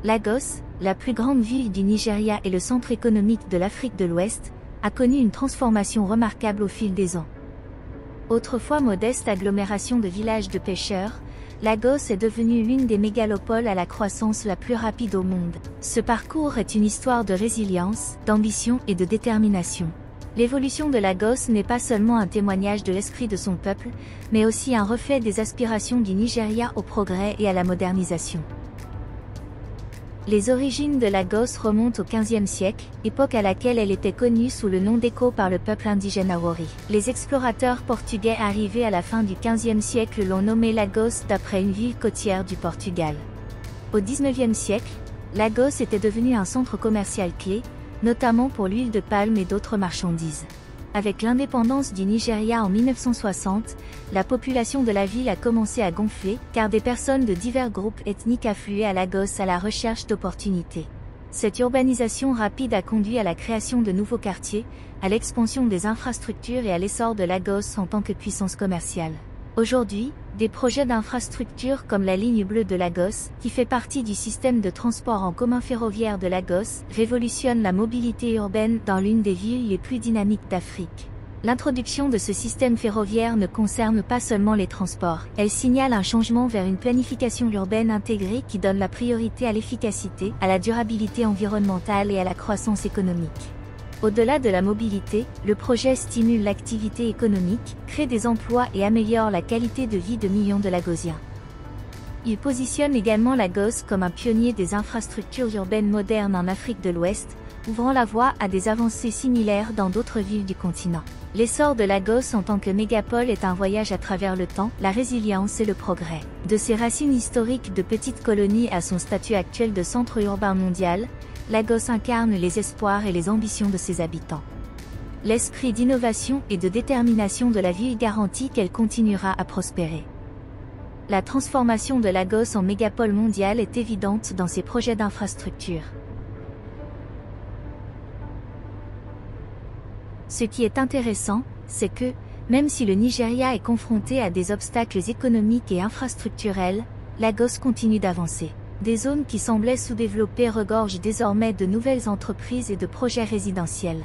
Lagos, la plus grande ville du Nigeria et le centre économique de l'Afrique de l'Ouest, a connu une transformation remarquable au fil des ans. Autrefois modeste agglomération de villages de pêcheurs, Lagos est devenue l'une des mégalopoles à la croissance la plus rapide au monde. Ce parcours est une histoire de résilience, d'ambition et de détermination. L'évolution de Lagos n'est pas seulement un témoignage de l'esprit de son peuple, mais aussi un reflet des aspirations du Nigeria au progrès et à la modernisation. Les origines de Lagos remontent au XVe siècle, époque à laquelle elle était connue sous le nom d'Eko par le peuple indigène Awori. Les explorateurs portugais arrivés à la fin du XVe siècle l'ont nommé Lagos d'après une ville côtière du Portugal. Au XIXe siècle, Lagos était devenu un centre commercial clé, notamment pour l'huile de palme et d'autres marchandises. Avec l'indépendance du Nigeria en 1960, la population de la ville a commencé à gonfler, car des personnes de divers groupes ethniques affluaient à Lagos à la recherche d'opportunités. Cette urbanisation rapide a conduit à la création de nouveaux quartiers, à l'expansion des infrastructures et à l'essor de Lagos en tant que puissance commerciale. Aujourd'hui, des projets d'infrastructures comme la ligne bleue de Lagos, qui fait partie du système de transport en commun ferroviaire de Lagos, révolutionnent la mobilité urbaine dans l'une des villes les plus dynamiques d'Afrique. L'introduction de ce système ferroviaire ne concerne pas seulement les transports, elle signale un changement vers une planification urbaine intégrée qui donne la priorité à l'efficacité, à la durabilité environnementale et à la croissance économique. Au-delà de la mobilité, le projet stimule l'activité économique, crée des emplois et améliore la qualité de vie de millions de Lagosiens. Il positionne également Lagos comme un pionnier des infrastructures urbaines modernes en Afrique de l'Ouest, ouvrant la voie à des avancées similaires dans d'autres villes du continent. L'essor de Lagos en tant que mégapole est un voyage à travers le temps, la résilience et le progrès. De ses racines historiques de petite colonie à son statut actuel de centre urbain mondial, Lagos incarne les espoirs et les ambitions de ses habitants. L'esprit d'innovation et de détermination de la ville garantit qu'elle continuera à prospérer. La transformation de Lagos en mégapole mondiale est évidente dans ses projets d'infrastructure. Ce qui est intéressant, c'est que, même si le Nigeria est confronté à des obstacles économiques et infrastructurels, Lagos continue d'avancer. Des zones qui semblaient sous-développées regorgent désormais de nouvelles entreprises et de projets résidentiels.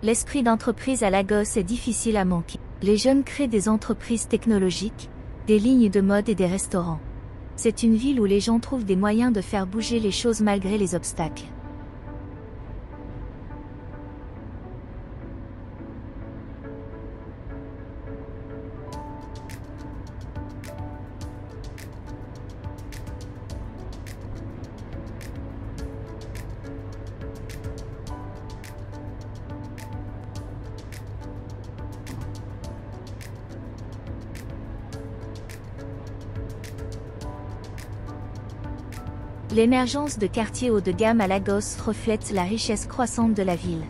L'esprit d'entreprise à Lagos est difficile à manquer. Les jeunes créent des entreprises technologiques, des lignes de mode et des restaurants. C'est une ville où les gens trouvent des moyens de faire bouger les choses malgré les obstacles. L'émergence de quartiers haut de gamme à Lagos reflète la richesse croissante de la ville.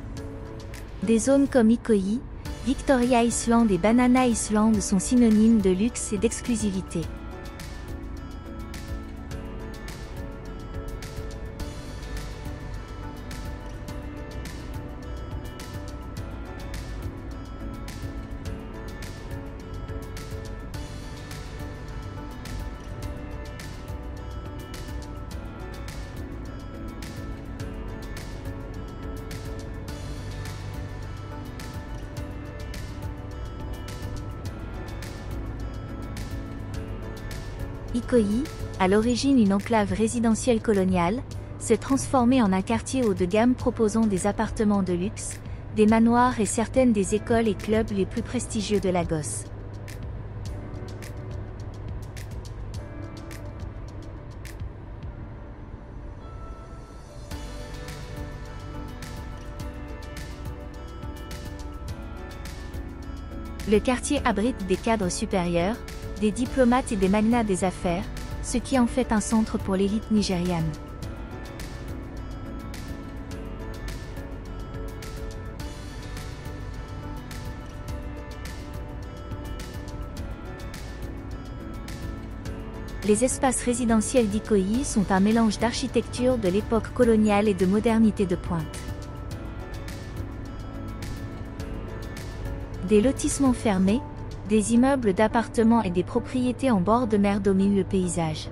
Des zones comme Ikoyi, Victoria Island et Banana Island sont synonymes de luxe et d'exclusivité. Ikoyi, à l'origine une enclave résidentielle coloniale, s'est transformée en un quartier haut de gamme proposant des appartements de luxe, des manoirs et certaines des écoles et clubs les plus prestigieux de Lagos. Le quartier abrite des cadres supérieurs, des diplomates et des magnats des affaires, ce qui en fait un centre pour l'élite nigériane. Les espaces résidentiels d'Ikoyi sont un mélange d'architecture de l'époque coloniale et de modernité de pointe. Des lotissements fermés, des immeubles d'appartements et des propriétés en bord de mer dominent le paysage.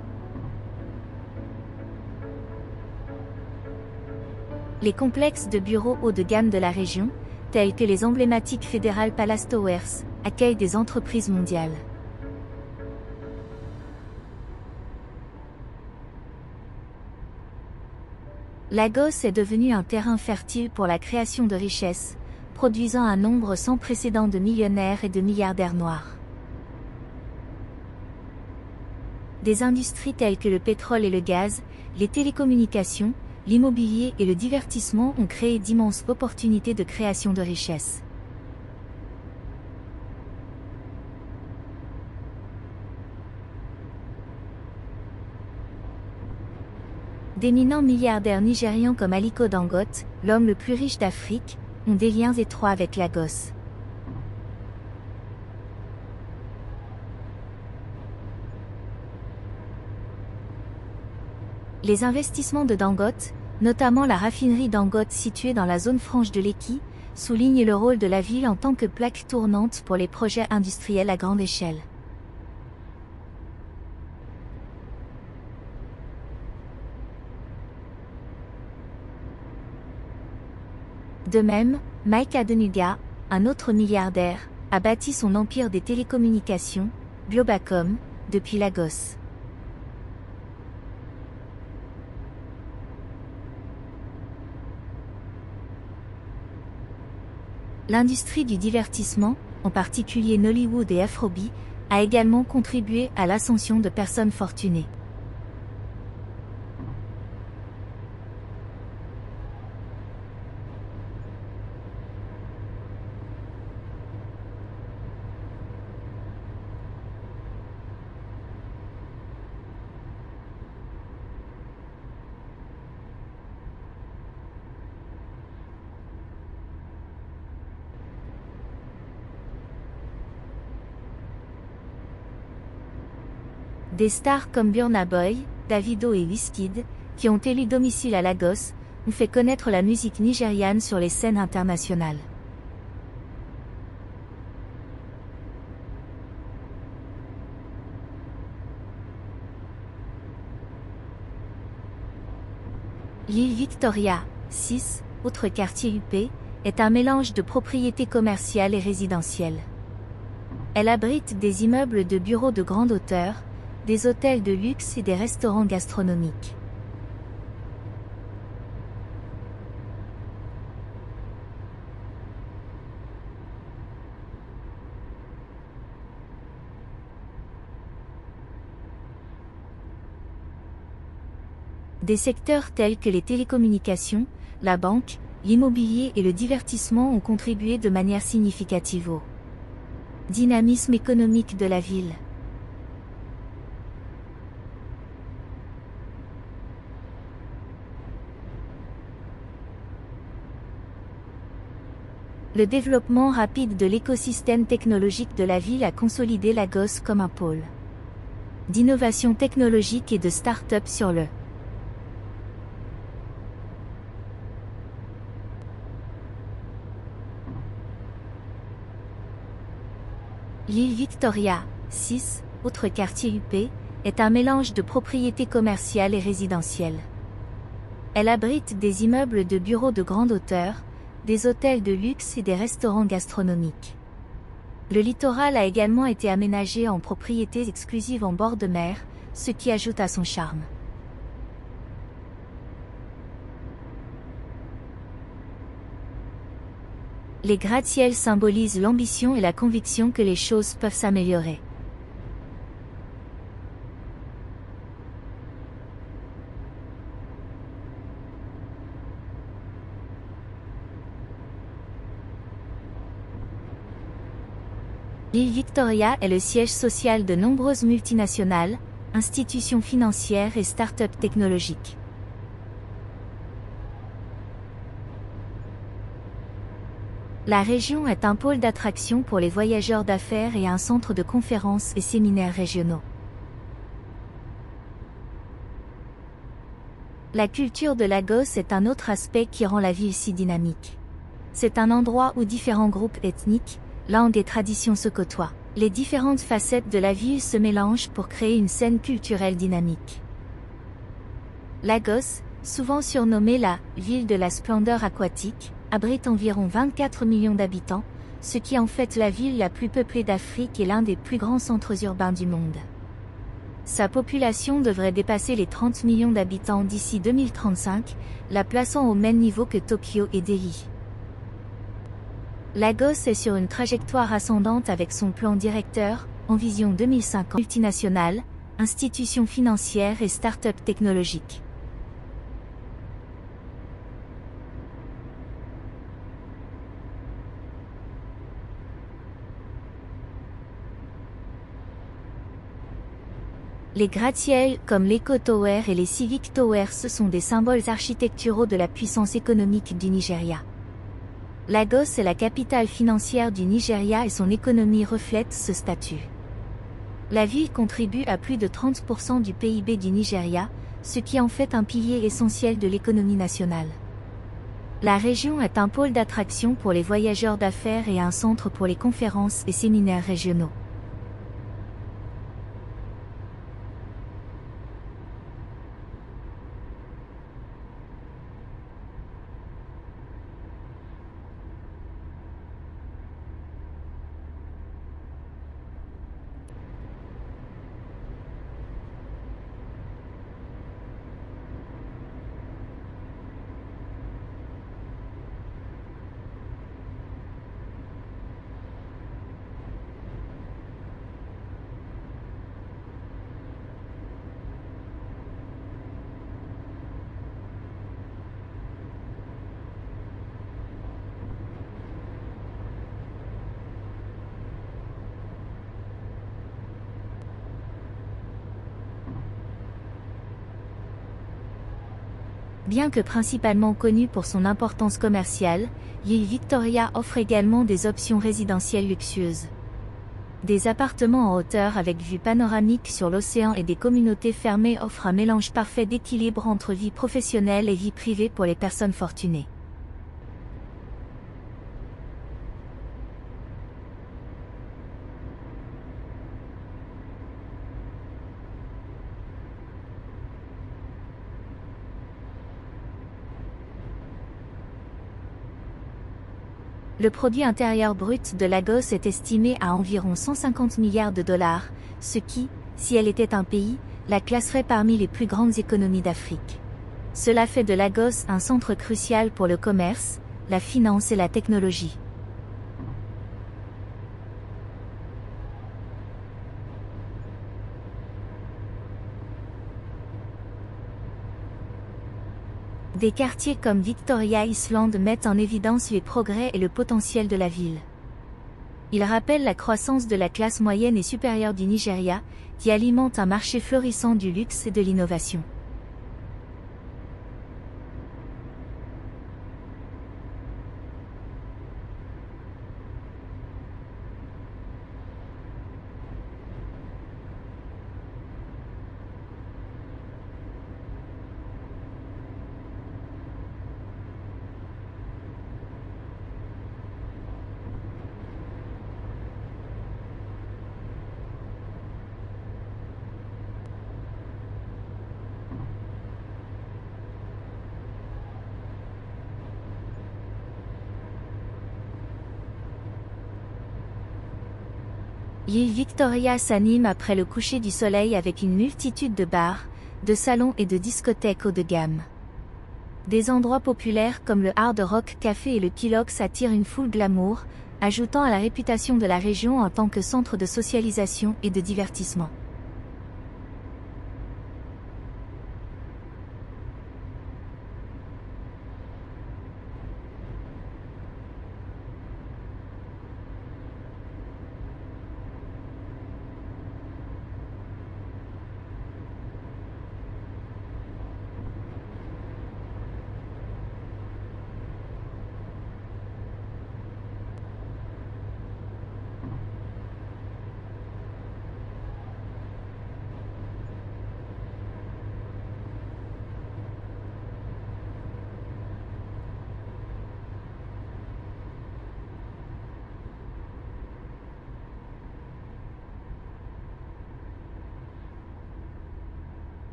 Les complexes de bureaux haut de gamme de la région, tels que les emblématiques Federal Palace Towers, accueillent des entreprises mondiales. Lagos est devenu un terrain fertile pour la création de richesses, produisant un nombre sans précédent de millionnaires et de milliardaires noirs. Des industries telles que le pétrole et le gaz, les télécommunications, l'immobilier et le divertissement ont créé d'immenses opportunités de création de richesses. D'éminents milliardaires nigérians comme Aliko Dangote, l'homme le plus riche d'Afrique, ont des liens étroits avec Lagos. Les investissements de Dangote, notamment la raffinerie Dangote située dans la zone franche de Lekki, soulignent le rôle de la ville en tant que plaque tournante pour les projets industriels à grande échelle. De même, Mike Adenuga, un autre milliardaire, a bâti son empire des télécommunications, Globacom, depuis Lagos. L'industrie du divertissement, en particulier Nollywood et Afrobeat, a également contribué à l'ascension de personnes fortunées. Des stars comme Burna Boy, Davido et Wizkid, qui ont élu domicile à Lagos, ont fait connaître la musique nigériane sur les scènes internationales. L'île Victoria, 6, autre quartier UP, est un mélange de propriétés commerciales et résidentielles. Elle abrite des immeubles de bureaux de grande hauteur, des hôtels de luxe et des restaurants gastronomiques. Des secteurs tels que les télécommunications, la banque, l'immobilier et le divertissement ont contribué de manière significative au dynamisme économique de la ville. Le développement rapide de l'écosystème technologique de la ville a consolidé Lagos comme un pôle d'innovation technologique et de start-up sur le L'île Victoria, 6, autre quartier UP, est un mélange de propriétés commerciales et résidentielles. Elle abrite des immeubles de bureaux de grande hauteur, des hôtels de luxe et des restaurants gastronomiques. Le littoral a également été aménagé en propriétés exclusives en bord de mer, ce qui ajoute à son charme. Les gratte-ciels symbolisent l'ambition et la conviction que les choses peuvent s'améliorer. L'île Victoria est le siège social de nombreuses multinationales, institutions financières et start-up technologiques. La région est un pôle d'attraction pour les voyageurs d'affaires et un centre de conférences et séminaires régionaux. La culture de Lagos est un autre aspect qui rend la ville si dynamique. C'est un endroit où différents groupes ethniques, langue et tradition se côtoient. Les différentes facettes de la ville se mélangent pour créer une scène culturelle dynamique. Lagos, souvent surnommée la « ville de la splendeur aquatique », abrite environ 24 millions d'habitants, ce qui en fait la ville la plus peuplée d'Afrique et l'un des plus grands centres urbains du monde. Sa population devrait dépasser les 30 millions d'habitants d'ici 2035, la plaçant au même niveau que Tokyo et Delhi. Lagos est sur une trajectoire ascendante avec son plan directeur, en vision 2050, multinationale, institutions financières et start-up technologiques. Les gratte-ciels comme l'Eco Tower et les Civic Towers sont des symboles architecturaux de la puissance économique du Nigeria. Lagos est la capitale financière du Nigeria et son économie reflète ce statut. La ville contribue à plus de 30% du PIB du Nigeria, ce qui en fait un pilier essentiel de l'économie nationale. La région est un pôle d'attraction pour les voyageurs d'affaires et un centre pour les conférences et séminaires régionaux. Bien que principalement connue pour son importance commerciale, l'île Victoria offre également des options résidentielles luxueuses. Des appartements en hauteur avec vue panoramique sur l'océan et des communautés fermées offrent un mélange parfait d'équilibre entre vie professionnelle et vie privée pour les personnes fortunées. Le produit intérieur brut de Lagos est estimé à environ 150 milliards de dollars, ce qui, si elle était un pays, la classerait parmi les plus grandes économies d'Afrique. Cela fait de Lagos un centre crucial pour le commerce, la finance et la technologie. Des quartiers comme Victoria Island mettent en évidence les progrès et le potentiel de la ville. Ils rappellent la croissance de la classe moyenne et supérieure du Nigeria, qui alimente un marché florissant du luxe et de l'innovation. L'île Victoria s'anime après le coucher du soleil avec une multitude de bars, de salons et de discothèques haut de gamme. Des endroits populaires comme le Hard Rock Café et le Kilox attirent une foule glamour, ajoutant à la réputation de la région en tant que centre de socialisation et de divertissement.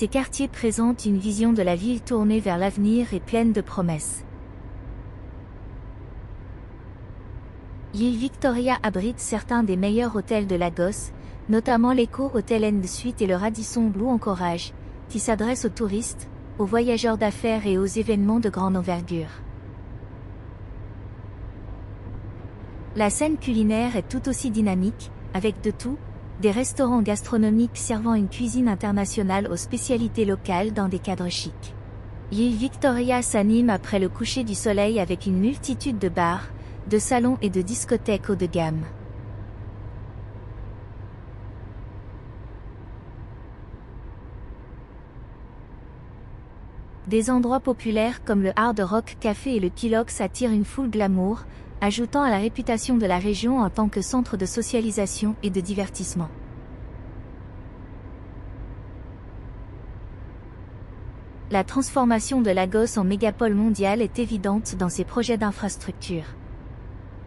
Ces quartiers présentent une vision de la ville tournée vers l'avenir et pleine de promesses. L'île Victoria abrite certains des meilleurs hôtels de Lagos, notamment l'Eco Hotel & Suites et le Radisson Blu Anchorage, qui s'adressent aux touristes, aux voyageurs d'affaires et aux événements de grande envergure. La scène culinaire est tout aussi dynamique, avec de tout, des restaurants gastronomiques servant une cuisine internationale aux spécialités locales dans des cadres chics. L'île Victoria s'anime après le coucher du soleil avec une multitude de bars, de salons et de discothèques haut de gamme. Des endroits populaires comme le Hard Rock Café et le Kilox attirent une foule glamour, ajoutant à la réputation de la région en tant que centre de socialisation et de divertissement. La transformation de Lagos en mégapole mondiale est évidente dans ses projets d'infrastructure.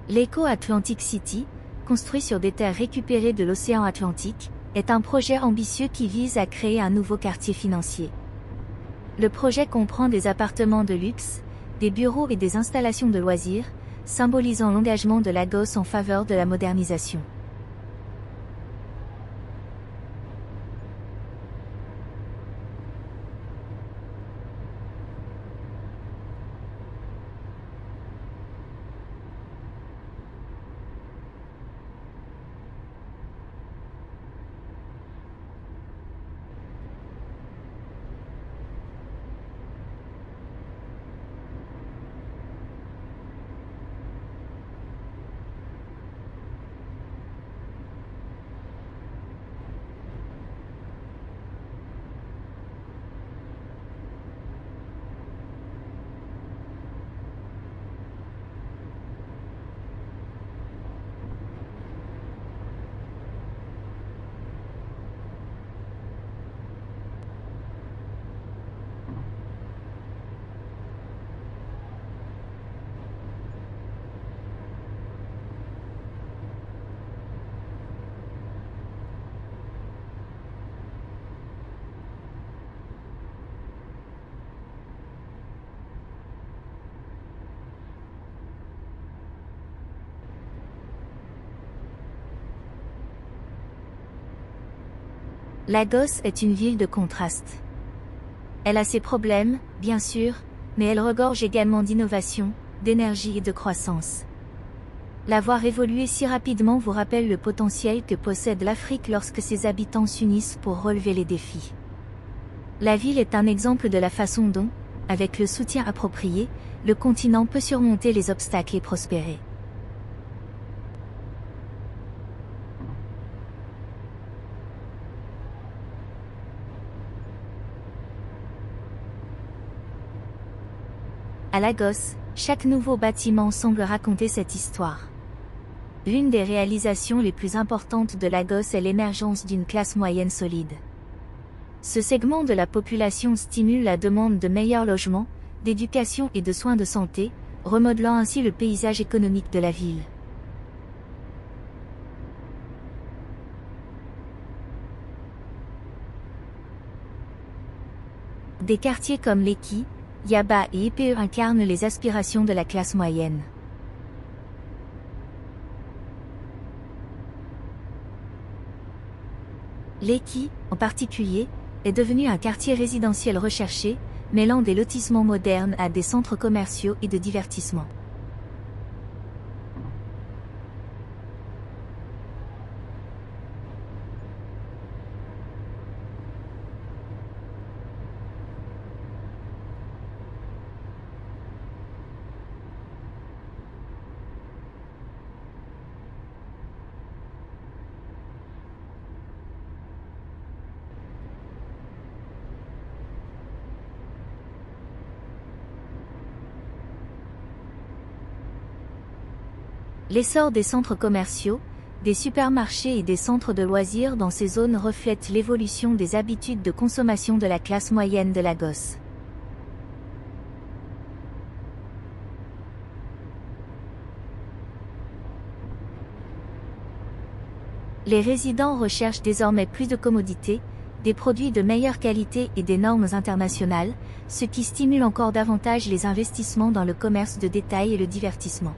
L'Eco Atlantic City, construit sur des terres récupérées de l'océan Atlantique, est un projet ambitieux qui vise à créer un nouveau quartier financier. Le projet comprend des appartements de luxe, des bureaux et des installations de loisirs, symbolisant l'engagement de Lagos en faveur de la modernisation. Lagos est une ville de contraste. Elle a ses problèmes, bien sûr, mais elle regorge également d'innovation, d'énergie et de croissance. La voir évoluer si rapidement vous rappelle le potentiel que possède l'Afrique lorsque ses habitants s'unissent pour relever les défis. La ville est un exemple de la façon dont, avec le soutien approprié, le continent peut surmonter les obstacles et prospérer. À Lagos, chaque nouveau bâtiment semble raconter cette histoire. L'une des réalisations les plus importantes de Lagos est l'émergence d'une classe moyenne solide. Ce segment de la population stimule la demande de meilleurs logements, d'éducation et de soins de santé, remodelant ainsi le paysage économique de la ville. Des quartiers comme Lekki, Yaba et Ipe incarnent les aspirations de la classe moyenne. Lekki, en particulier, est devenu un quartier résidentiel recherché, mêlant des lotissements modernes à des centres commerciaux et de divertissement. L'essor des centres commerciaux, des supermarchés et des centres de loisirs dans ces zones reflète l'évolution des habitudes de consommation de la classe moyenne de Lagos. Les résidents recherchent désormais plus de commodité, des produits de meilleure qualité et des normes internationales, ce qui stimule encore davantage les investissements dans le commerce de détail et le divertissement.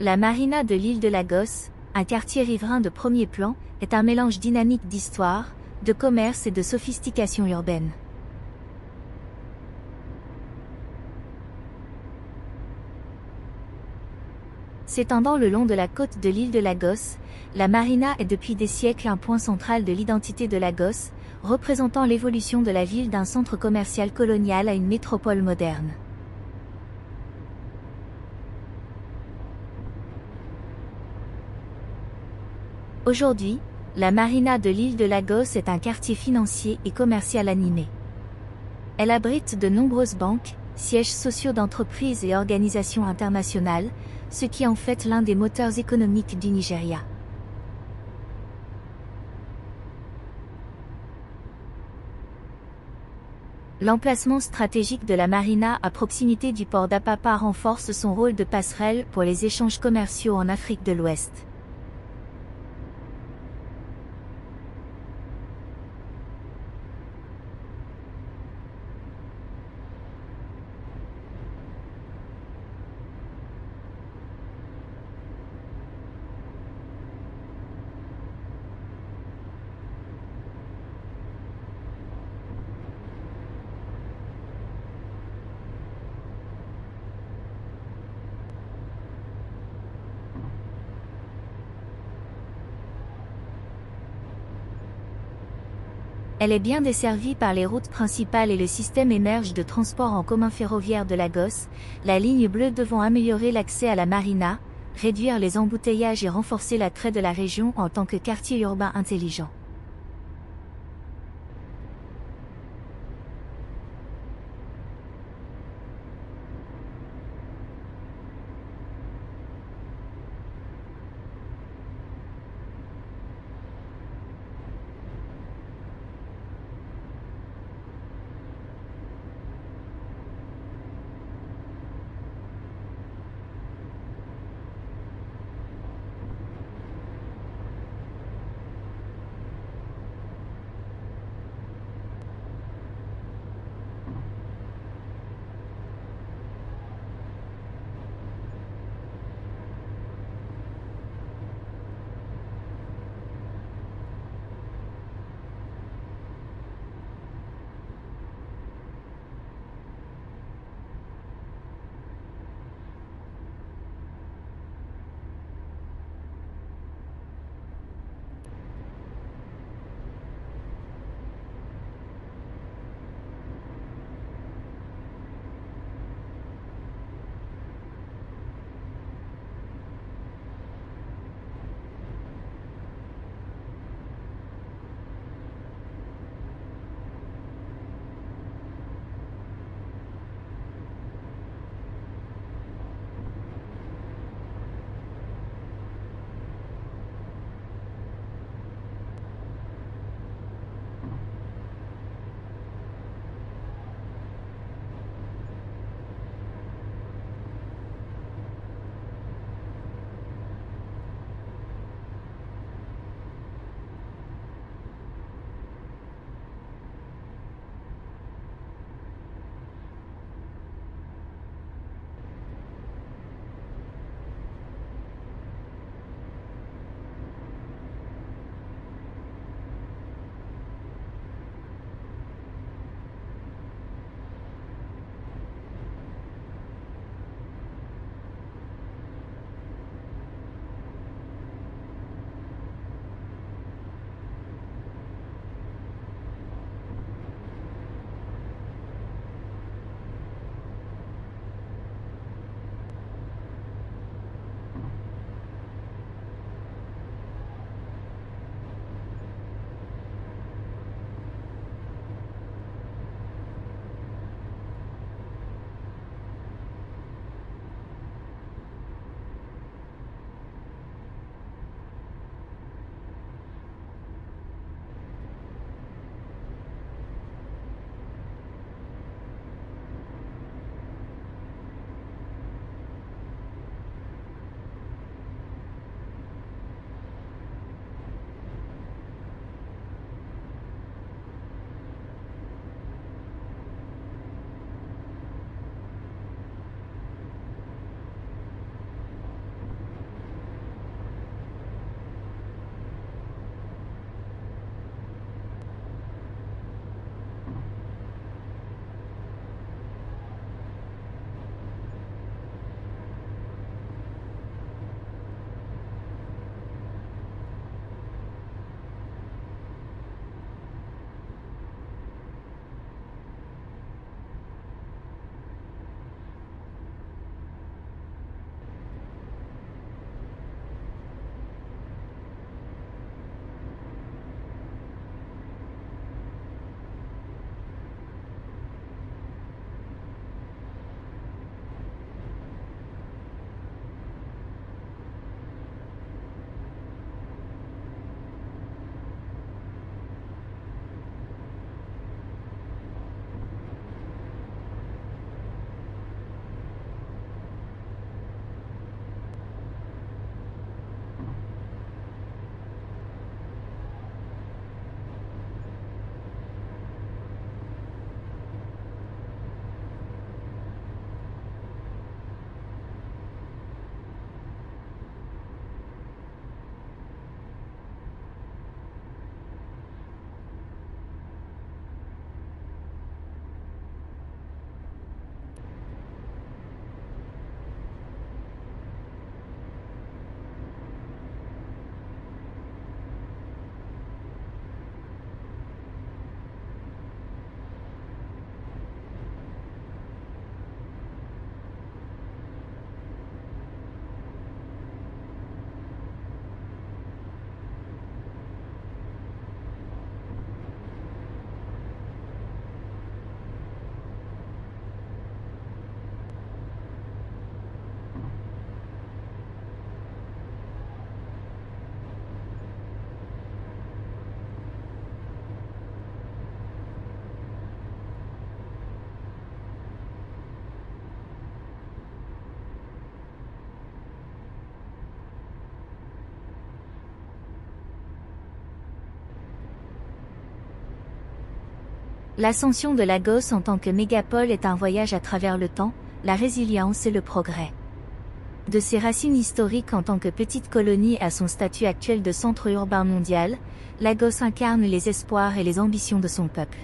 La marina de l'île de Lagos, un quartier riverain de premier plan, est un mélange dynamique d'histoire, de commerce et de sophistication urbaine. S'étendant le long de la côte de l'île de Lagos, la marina est depuis des siècles un point central de l'identité de Lagos, représentant l'évolution de la ville d'un centre commercial colonial à une métropole moderne. Aujourd'hui, la marina de l'île de Lagos est un quartier financier et commercial animé. Elle abrite de nombreuses banques, sièges sociaux d'entreprises et organisations internationales, ce qui en fait l'un des moteurs économiques du Nigeria. L'emplacement stratégique de la marina à proximité du port d'Apapa renforce son rôle de passerelle pour les échanges commerciaux en Afrique de l'Ouest. Elle est bien desservie par les routes principales et le système émerge de transport en commun ferroviaire de Lagos, la ligne bleue devant améliorer l'accès à la marina, réduire les embouteillages et renforcer l'attrait de la région en tant que quartier urbain intelligent. L'ascension de Lagos en tant que mégapole est un voyage à travers le temps, la résilience et le progrès. De ses racines historiques en tant que petite colonie à son statut actuel de centre urbain mondial, Lagos incarne les espoirs et les ambitions de son peuple.